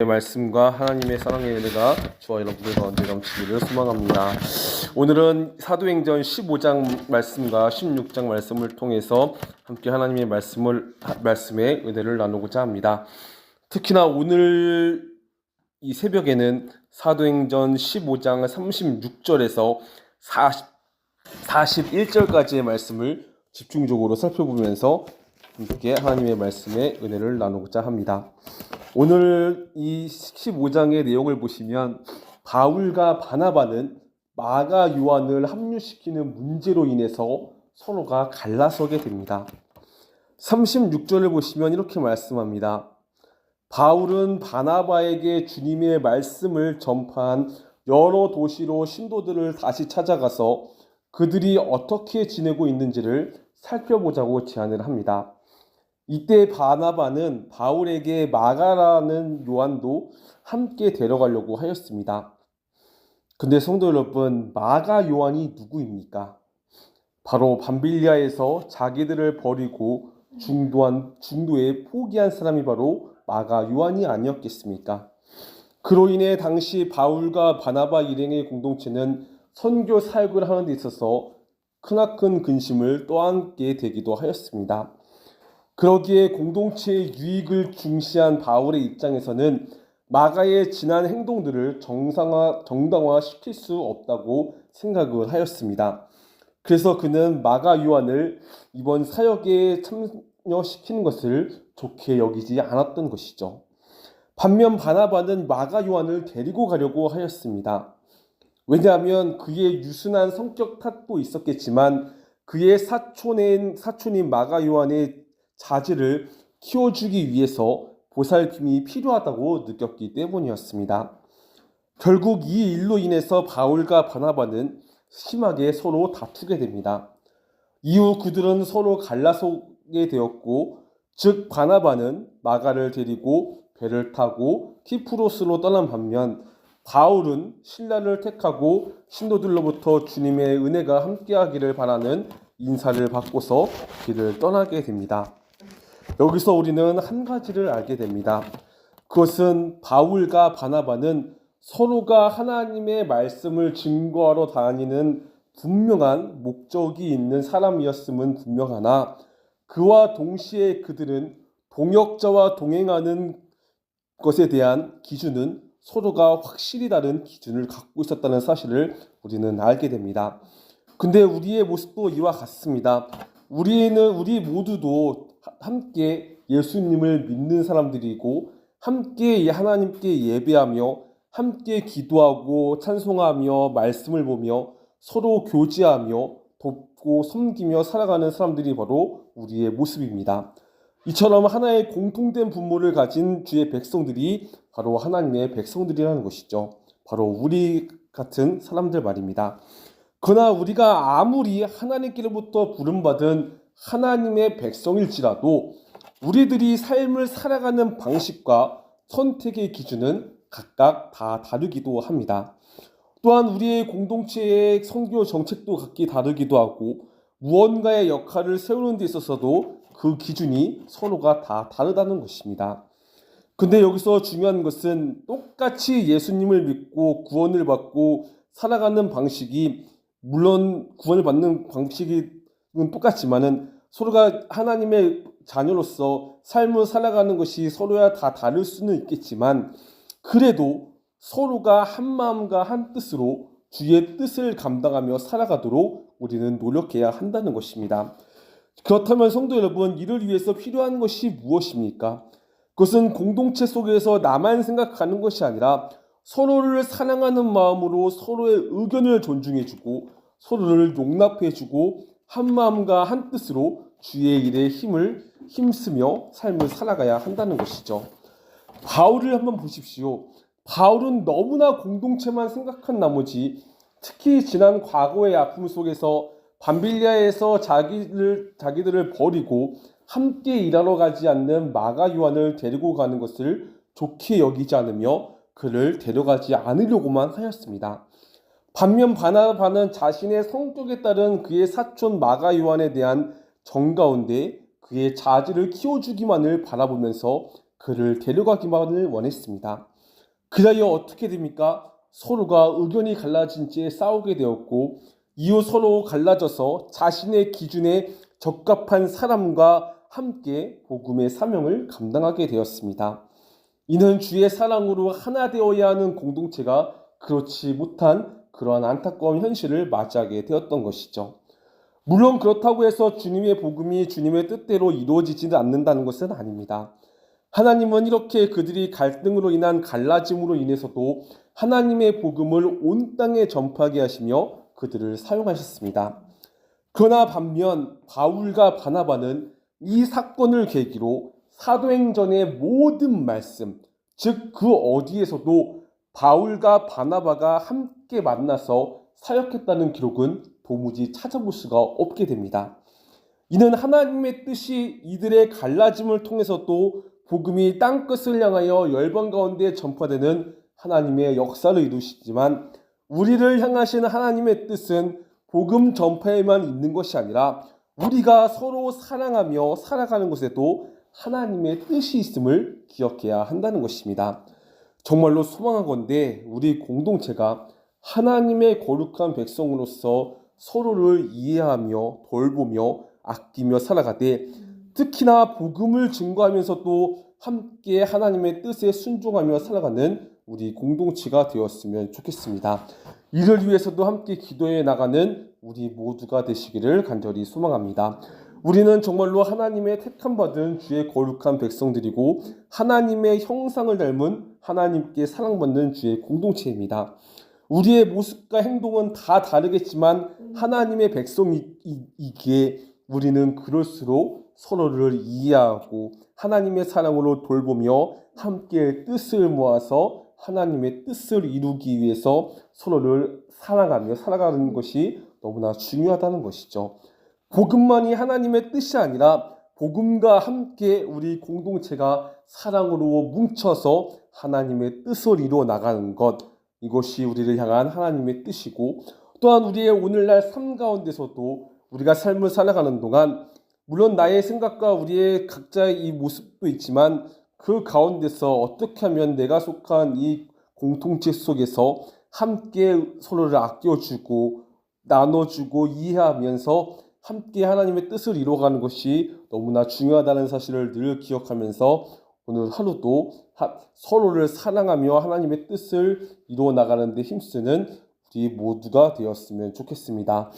말씀과 하나님의 사랑의 은혜가 저와 여러분들 가운데 넘치기를 소망합니다. 오늘은 사도행전 15장 말씀과 16장 말씀을 통해서 함께 하나님의 말씀의 은혜를 나누고자 합니다. 특히나 오늘 이 새벽에는 사도행전 15장 36절에서 41절까지의 말씀을 집중적으로 살펴보면서 함께 하나님의 말씀의 은혜를 나누고자 합니다. 오늘 이 15장의 내용을 보시면 바울과 바나바는 마가 요한을 합류시키는 문제로 인해서 서로가 갈라서게 됩니다. 36절을 보시면 이렇게 말씀합니다. 바울은 바나바에게 주님의 말씀을 전파한 여러 도시로 신도들을 다시 찾아가서 그들이 어떻게 지내고 있는지를 살펴보자고 제안을 합니다. 이때 바나바는 바울에게 마가라는 요한도 함께 데려가려고 하였습니다. 근데 성도 여러분, 마가 요한이 누구입니까? 바로 밤빌리아에서 자기들을 버리고 중도에 포기한 사람이 바로 마가 요한이 아니었겠습니까? 그로 인해 당시 바울과 바나바 일행의 공동체는 선교 사역을 하는 데 있어서 크나큰 근심을 떠안게 되기도 하였습니다. 그러기에 공동체의 유익을 중시한 바울의 입장에서는 마가의 지난 행동들을 정당화시킬 수 없다고 생각을 하였습니다. 그래서 그는 마가 요한을 이번 사역에 참여시키는 것을 좋게 여기지 않았던 것이죠. 반면 바나바는 마가 요한을 데리고 가려고 하였습니다. 왜냐하면 그의 유순한 성격 탓도 있었겠지만 그의 사촌인 마가 요한의 자질을 키워주기 위해서 보살핌이 필요하다고 느꼈기 때문이었습니다. 결국 이 일로 인해서 바울과 바나바는 심하게 서로 다투게 됩니다. 이후 그들은 서로 갈라서게 되었고, 즉 바나바는 마가를 데리고 배를 타고 키프로스로 떠난 반면 바울은 신라를 택하고 신도들로부터 주님의 은혜가 함께하기를 바라는 인사를 받고서 길을 떠나게 됩니다. 여기서 우리는 한 가지를 알게 됩니다. 그것은 바울과 바나바는 서로가 하나님의 말씀을 증거하러 다니는 분명한 목적이 있는 사람이었음은 분명하나 그와 동시에 그들은 동역자와 동행하는 것에 대한 기준은 서로가 확실히 다른 기준을 갖고 있었다는 사실을 우리는 알게 됩니다. 근데 우리의 모습도 이와 같습니다. 우리 모두도 함께 예수님을 믿는 사람들이고 함께 하나님께 예배하며 함께 기도하고 찬송하며 말씀을 보며 서로 교제하며 돕고 섬기며 살아가는 사람들이 바로 우리의 모습입니다. 이처럼 하나의 공통된 분모를 가진 주의 백성들이 바로 하나님의 백성들이라는 것이죠. 바로 우리 같은 사람들 말입니다. 그러나 우리가 아무리 하나님께로부터 부름받은 하나님의 백성일지라도 우리들이 삶을 살아가는 방식과 선택의 기준은 각각 다 다르기도 합니다. 또한 우리의 공동체의 선교 정책도 각기 다르기도 하고 무언가의 역할을 세우는 데 있어서도 그 기준이 서로가 다 다르다는 것입니다. 근데 여기서 중요한 것은 똑같이 예수님을 믿고 구원을 받고 살아가는 방식이 물론 구원을 받는 방식은 똑같지만은 서로가 하나님의 자녀로서 삶을 살아가는 것이 서로야 다 다를 수는 있겠지만 그래도 서로가 한 마음과 한 뜻으로 주의 뜻을 감당하며 살아가도록 우리는 노력해야 한다는 것입니다. 그렇다면 성도 여러분, 이를 위해서 필요한 것이 무엇입니까? 그것은 공동체 속에서 나만 생각하는 것이 아니라 서로를 사랑하는 마음으로 서로의 의견을 존중해주고 서로를 용납해주고 한 마음과 한 뜻으로 주의 일에 힘쓰며 삶을 살아가야 한다는 것이죠. 바울을 한번 보십시오. 바울은 너무나 공동체만 생각한 나머지 특히 지난 과거의 아픔 속에서 밤빌리아에서 자기들을 버리고 함께 일하러 가지 않는 마가 요한을 데리고 가는 것을 좋게 여기지 않으며 그를 데려가지 않으려고만 하였습니다. 반면 바나바는 자신의 성격에 따른 그의 사촌 마가 요한에 대한 정 가운데 그의 자질을 키워주기만을 바라보면서 그를 데려가기만을 원했습니다. 그리하여 어떻게 됩니까? 서로가 의견이 갈라진 채 싸우게 되었고 이후 서로 갈라져서 자신의 기준에 적합한 사람과 함께 복음의 사명을 감당하게 되었습니다. 이는 주의 사랑으로 하나 되어야 하는 공동체가 그렇지 못한 그러한 안타까운 현실을 맞이하게 되었던 것이죠. 물론 그렇다고 해서 주님의 복음이 주님의 뜻대로 이루어지지는 않는다는 것은 아닙니다. 하나님은 이렇게 그들이 갈등으로 인한 갈라짐으로 인해서도 하나님의 복음을 온 땅에 전파하게 하시며 그들을 사용하셨습니다. 그러나 반면 바울과 바나바는 이 사건을 계기로 사도행전의 모든 말씀, 즉 그 어디에서도 바울과 바나바가 함께 만나서 사역했다는 기록은 도무지 찾아볼 수가 없게 됩니다. 이는 하나님의 뜻이 이들의 갈라짐을 통해서도 복음이 땅끝을 향하여 열방 가운데 전파되는 하나님의 역사를 이루시지만 우리를 향하신 하나님의 뜻은 복음 전파에만 있는 것이 아니라 우리가 서로 사랑하며 살아가는 것에도 하나님의 뜻이 있음을 기억해야 한다는 것입니다. 정말로 소망하건대 우리 공동체가 하나님의 거룩한 백성으로서 서로를 이해하며 돌보며 아끼며 살아가되 특히나 복음을 증거하면서도 함께 하나님의 뜻에 순종하며 살아가는 우리 공동체가 되었으면 좋겠습니다. 이를 위해서도 함께 기도해 나가는 우리 모두가 되시기를 간절히 소망합니다. 우리는 정말로 하나님의 택함받은 주의 거룩한 백성들이고 하나님의 형상을 닮은 하나님께 사랑받는 주의 공동체입니다. 우리의 모습과 행동은 다 다르겠지만 하나님의 백성이기에 우리는 그럴수록 서로를 이해하고 하나님의 사랑으로 돌보며 함께 뜻을 모아서 하나님의 뜻을 이루기 위해서 서로를 사랑하며 살아가는 것이 너무나 중요하다는 것이죠. 복음만이 하나님의 뜻이 아니라 복음과 함께 우리 공동체가 사랑으로 뭉쳐서 하나님의 뜻을 이루어 나가는 것, 이것이 우리를 향한 하나님의 뜻이고 또한 우리의 오늘날 삶 가운데서도 우리가 삶을 살아가는 동안 물론 나의 생각과 우리의 각자의 이 모습도 있지만 그 가운데서 어떻게 하면 내가 속한 이 공동체 속에서 함께 서로를 아껴주고 나눠주고 이해하면서 함께 하나님의 뜻을 이루어가는 것이 너무나 중요하다는 사실을 늘 기억하면서 오늘 하루도 서로를 사랑하며 하나님의 뜻을 이루어 나가는 데 힘쓰는 우리 모두가 되었으면 좋겠습니다.